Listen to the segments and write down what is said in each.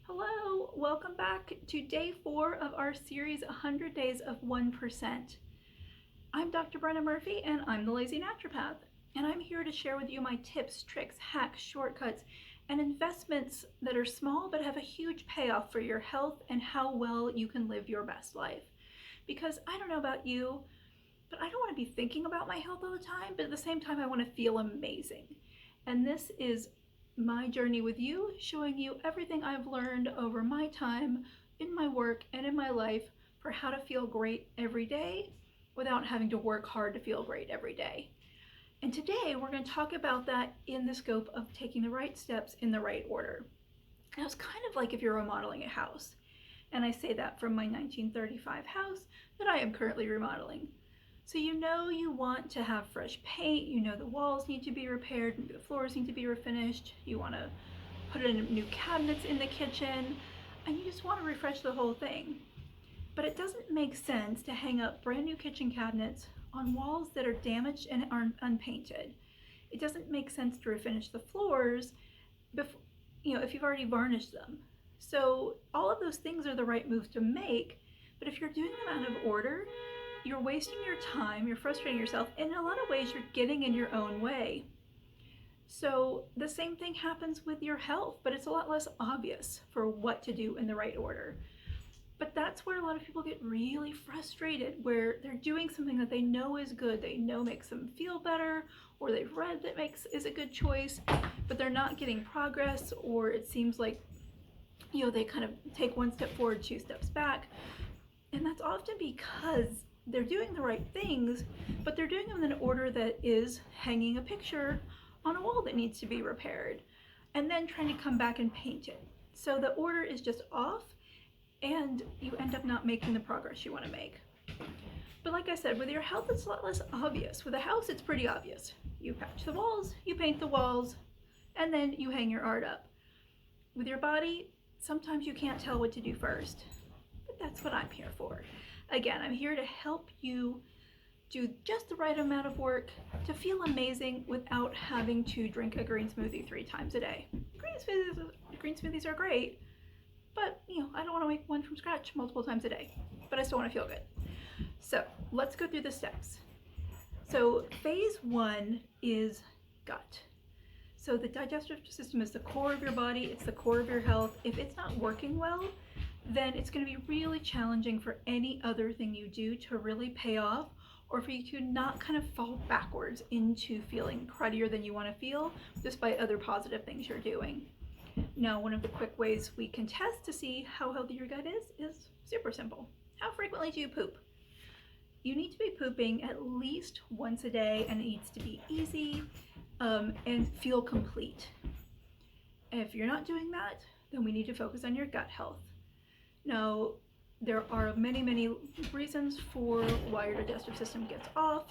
Hello, welcome back to day 4 of our series 100 Days of 1%. I'm Dr. Brenna Murphy and I'm the Lazy Naturopath, and I'm here to share with you my tips, tricks, hacks, shortcuts, and investments that are small but have a huge payoff for your health and how well you can live your best life. Because I don't know about you, but I don't want to be thinking about my health all the time, but at the same time I want to feel amazing. And this is my journey with you, showing you everything I've learned over my time in my work and in my life for how to feel great every day without having to work hard to feel great every day. And today we're going to talk about that in the scope of taking the right steps in the right order. Now it's kind of like if you're remodeling a house, and I say that from my 1935 house that I am currently remodeling. So you know you want to have fresh paint, you know the walls need to be repaired, maybe the floors need to be refinished, you want to put in new cabinets in the kitchen, and you just want to refresh the whole thing. But it doesn't make sense to hang up brand new kitchen cabinets on walls that are damaged and aren't unpainted. It doesn't make sense to refinish the floors before, if you've already varnished them. So all of those things are the right moves to make, but if you're doing them out of order, you're wasting your time, you're frustrating yourself, and in a lot of ways you're getting in your own way. So the same thing happens with your health, but it's a lot less obvious for what to do in the right order. But that's where a lot of people get really frustrated, where they're doing something that they know is good, they know makes them feel better, or they've read that is a good choice, but they're not getting progress, or it seems like they kind of take one step forward, 2 steps back. And that's often because they're doing the right things, but they're doing them in an order that is hanging a picture on a wall that needs to be repaired, and then trying to come back and paint it. So the order is just off, and you end up not making the progress you want to make. But like I said, with your health, it's a lot less obvious. With a house, it's pretty obvious. You patch the walls, you paint the walls, and then you hang your art up. With your body, sometimes you can't tell what to do first, but that's what I'm here for. Again, I'm here to help you do just the right amount of work to feel amazing without having to drink a green smoothie 3 times a day. Green smoothies are great, but I don't want to make one from scratch multiple times a day, but I still want to feel good. So let's go through the steps. So phase 1 is gut. So the digestive system is the core of your body, it's the core of your health. If it's not working well, then it's going to be really challenging for any other thing you do to really pay off, or for you to not kind of fall backwards into feeling cruddier than you want to feel despite other positive things you're doing. Now, one of the quick ways we can test to see how healthy your gut is super simple. How frequently do you poop? You need to be pooping at least once a day, and it needs to be easy and feel complete. If you're not doing that, then we need to focus on your gut health. Now, there are many reasons for why your digestive system gets off,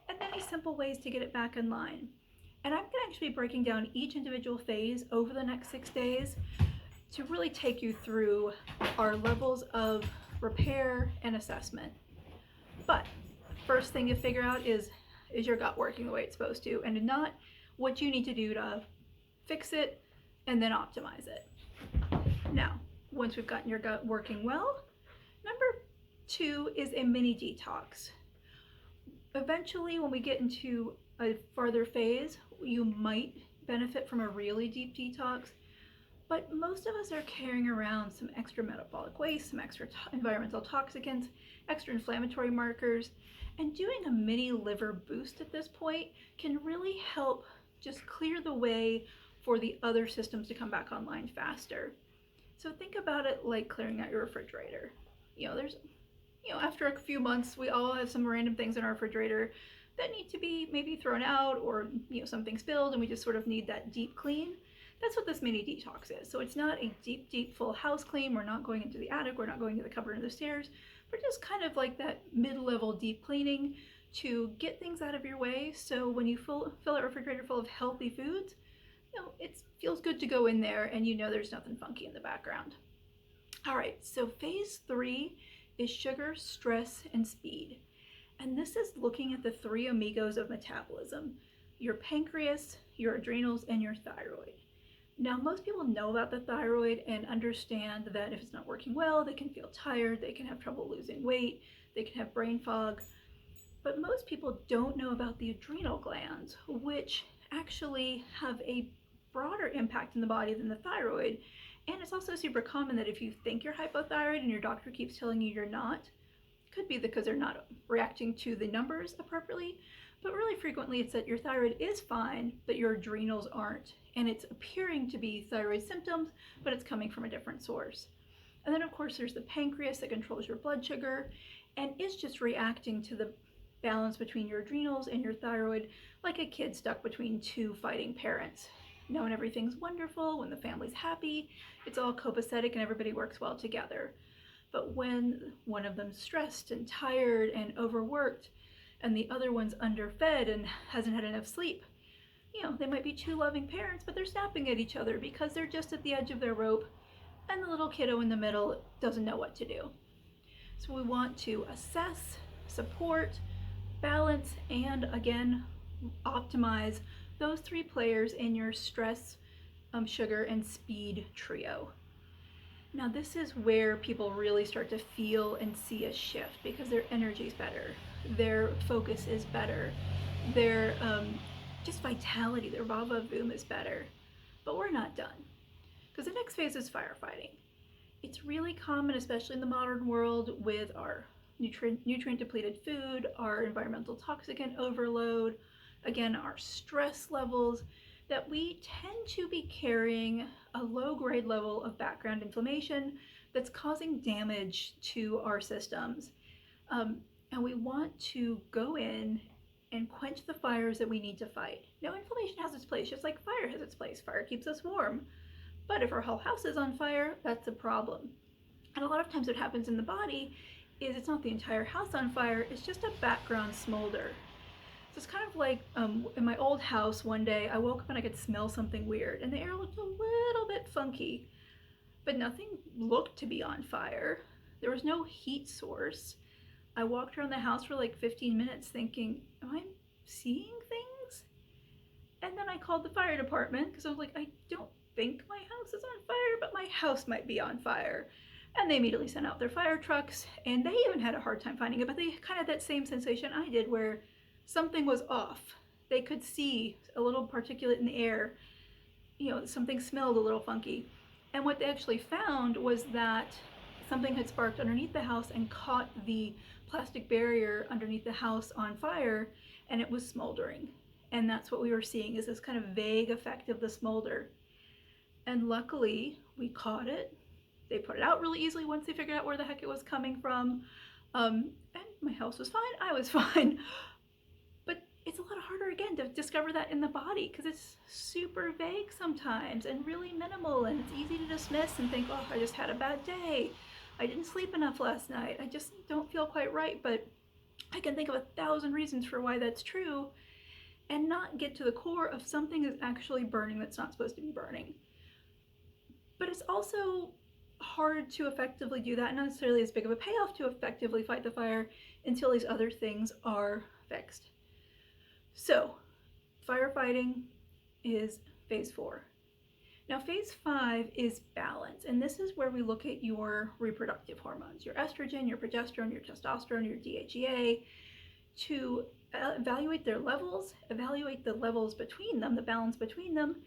and many simple ways to get it back in line. And I'm going to actually be breaking down each individual phase over the next 6 days to really take you through our levels of repair and assessment. But first thing to figure out is your gut working the way it's supposed to, and not what you need to do to fix it and then optimize it. Now, once we've gotten your gut working well, number 2 is a mini detox. Eventually, when we get into a farther phase, you might benefit from a really deep detox, but most of us are carrying around some extra metabolic waste, some extra environmental toxicants, extra inflammatory markers, and doing a mini liver boost at this point can really help just clear the way for the other systems to come back online faster. So think about it like clearing out your refrigerator. After a few months, we all have some random things in our refrigerator that need to be maybe thrown out, or something spilled, and we just sort of need that deep clean. That's what this mini detox is. So it's not a deep full house clean. We're not going into the attic, we're not going to the cupboard or the stairs. We're just kind of like that mid-level deep cleaning to get things out of your way, so when you fill a refrigerator full of healthy foods, it feels good to go in there and there's nothing funky in the background. All right, so phase 3 is sugar, stress, and speed. And this is looking at the 3 amigos of metabolism: your pancreas, your adrenals, and your thyroid. Now, most people know about the thyroid and understand that if it's not working well, they can feel tired, they can have trouble losing weight, they can have brain fog. But most people don't know about the adrenal glands, which actually have a broader impact in the body than the thyroid. And it's also super common that if you think you're hypothyroid and your doctor keeps telling you you're not, it could be because they're not reacting to the numbers appropriately. But really frequently it's that your thyroid is fine, but your adrenals aren't. And it's appearing to be thyroid symptoms, but it's coming from a different source. And then of course there's the pancreas that controls your blood sugar and is just reacting to the balance between your adrenals and your thyroid like a kid stuck between two fighting parents. When everything's wonderful, when the family's happy, it's all copacetic and everybody works well together. But when one of them's stressed and tired and overworked and the other one's underfed and hasn't had enough sleep, they might be two loving parents, but they're snapping at each other because they're just at the edge of their rope and the little kiddo in the middle doesn't know what to do. So we want to assess, support, balance, and again, optimize those three players in your stress, sugar, and speed trio. Now this is where people really start to feel and see a shift because their energy is better, their focus is better, their just vitality, their va-va-voom is better. But we're not done because the next phase is firefighting. It's really common, especially in the modern world, with our nutrient depleted food, our environmental toxicant overload, again, our stress levels, that we tend to be carrying a low grade level of background inflammation that's causing damage to our systems. And we want to go in and quench the fires that we need to fight. Now, inflammation has its place, just like fire has its place. Fire keeps us warm. But if our whole house is on fire, that's a problem. And a lot of times what happens in the body is it's not the entire house on fire, it's just a background smolder. So it's kind of like in my old house one day, I woke up and I could smell something weird and the air looked a little bit funky, but nothing looked to be on fire. There was no heat source. I walked around the house for like 15 minutes thinking, am I seeing things? And then I called the fire department because I was like, I don't think my house is on fire, but my house might be on fire. And they immediately sent out their fire trucks, and they even had a hard time finding it, but they kind of had that same sensation I did where something was off. They could see a little particulate in the air, something smelled a little funky. And what they actually found was that something had sparked underneath the house and caught the plastic barrier underneath the house on fire, and it was smoldering. And that's what we were seeing, is this kind of vague effect of the smolder. And luckily, we caught it. They put it out really easily once they figured out where the heck it was coming from. And my house was fine, I was fine. But it's a lot harder, again, to discover that in the body because it's super vague sometimes and really minimal, and it's easy to dismiss and think, oh, I just had a bad day. I didn't sleep enough last night. I just don't feel quite right. But I can think of 1,000 reasons for why that's true and not get to the core of something is actually burning that's not supposed to be burning. But it's also hard to effectively do that, not necessarily as big of a payoff to effectively fight the fire until these other things are fixed. So, firefighting is phase 4. Now, phase 5 is balance, and this is where we look at your reproductive hormones, your estrogen, your progesterone, your testosterone, your DHEA, to evaluate their levels, evaluate the levels between them, the balance between them,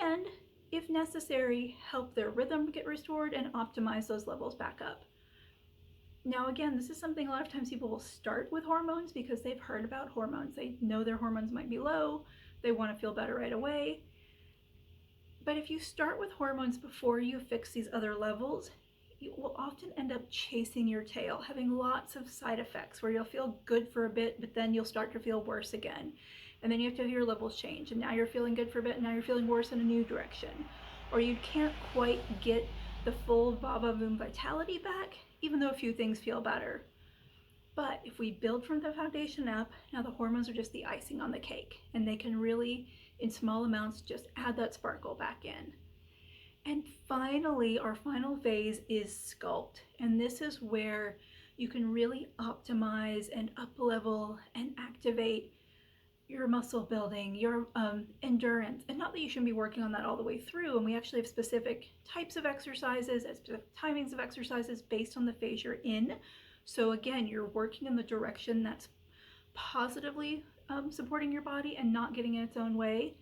and if necessary, help their rhythm get restored and optimize those levels back up. Now again, this is something a lot of times people will start with hormones because they've heard about hormones. They know their hormones might be low, they want to feel better right away. But if you start with hormones before you fix these other levels, you will often end up chasing your tail, having lots of side effects where you'll feel good for a bit, but then you'll start to feel worse again. And then you have to have your levels change, and now you're feeling good for a bit, and now you're feeling worse in a new direction. Or you can't quite get the full va-va-voom vitality back, even though a few things feel better. But if we build from the foundation up, now the hormones are just the icing on the cake, and they can really, in small amounts, just add that sparkle back in. And finally, our final phase is Sculpt, and this is where you can really optimize and up-level and activate your muscle building, your endurance. And not that you shouldn't be working on that all the way through. And we actually have specific types of exercises and specific timings of exercises based on the phase you're in. So again, you're working in the direction that's positively supporting your body and not getting in its own way.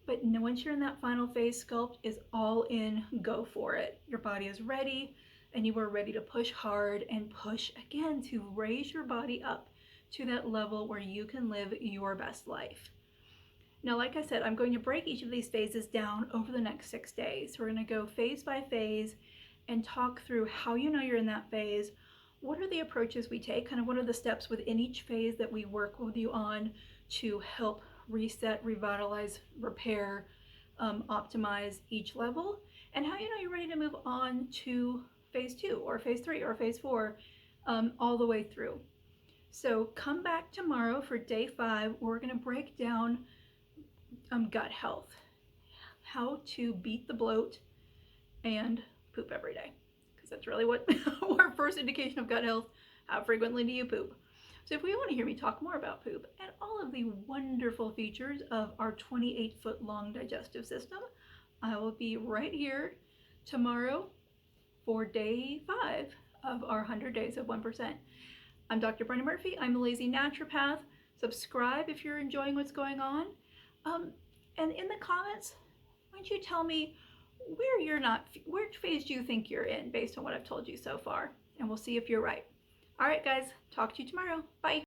But once you're in that final phase, Sculpt is all in, go for it. Your body is ready and you are ready to push hard and push again to raise your body up to that level where you can live your best life. Now, like I said, I'm going to break each of these phases down over the next 6 days. We're going to go phase by phase and talk through how you know you're in that phase. What are the approaches we take? Kind of what are the steps within each phase that we work with you on to help reset, revitalize, repair, optimize each level, and how you know you're ready to move on to phase 2 or phase 3 or phase 4 all the way through. So come back tomorrow for day 5. We're going to break down gut health, how to beat the bloat and poop every day, because that's really what our first indication of gut health. How frequently do you poop? So if you want to hear me talk more about poop and all of the wonderful features of our 28-foot long digestive system, I will be right here tomorrow for day 5 of our 100 days of 1%. I'm Dr. Brenda Murphy. I'm the Lazy Naturopath. Subscribe if you're enjoying what's going on. And in the comments, why don't you tell me where phase do you think you're in based on what I've told you so far? And we'll see if you're right. All right, guys, talk to you tomorrow. Bye.